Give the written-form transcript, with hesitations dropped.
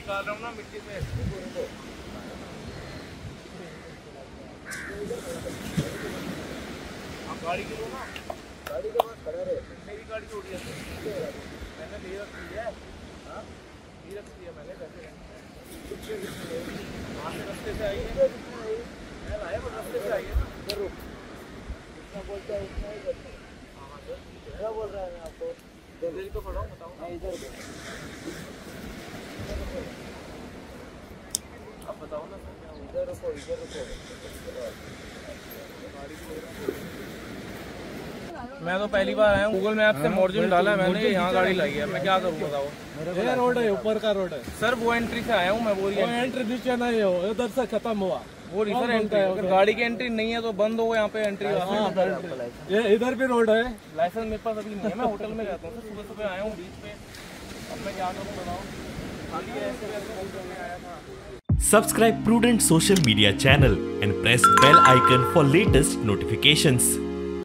निकाल रहा हूँ ना मिट्टी से। आप गाड़ी की लो ना, गाड़ी के पास खड़ा रहे। मेरी गाड़ी छोड़ी है मैंने, ले रखी है। हाँ ले रखी है मैंने, कैसे रास्ते से आई है, मैं लाया पर रास्ते से आई है ना। जितना बोलता है उतना ही करते हैं। हाँ सर क्या बोल रहा है, मैं आपको इधर ही तो खड़ा हूँ, बताओ ना। इधर आप बताओ ना सर क्या। इधर रुको, इधर रुको। मैं तो पहली बार आया हूँ, गूगल मैप से मॉर्जिन डाला है मैंने, यहाँ गाड़ी लाई है, मैं क्या करूँ बताओ। ये रोड है, ऊपर का रोड है सर। वो एंट्री से आया हूँ मैं, वो एंट्री नीचे नहीं हो, उधर से खत्म हुआ। वो नहीं सर एंट्री, अगर गाड़ी की एंट्री नहीं है तो बंद हो यहाँ पे एंट्री। ये इधर भी रोड है। लाइसेंस मेरे पास अभी नहीं है, मैं होटल में रहता हूँ सर। सुबह सुबह आया हूँ बीच पे, अब मैं क्या करूँ बताओ। खाली ऐसे आया था। Subscribe Prudent Social Media channel and press bell icon for latest notifications.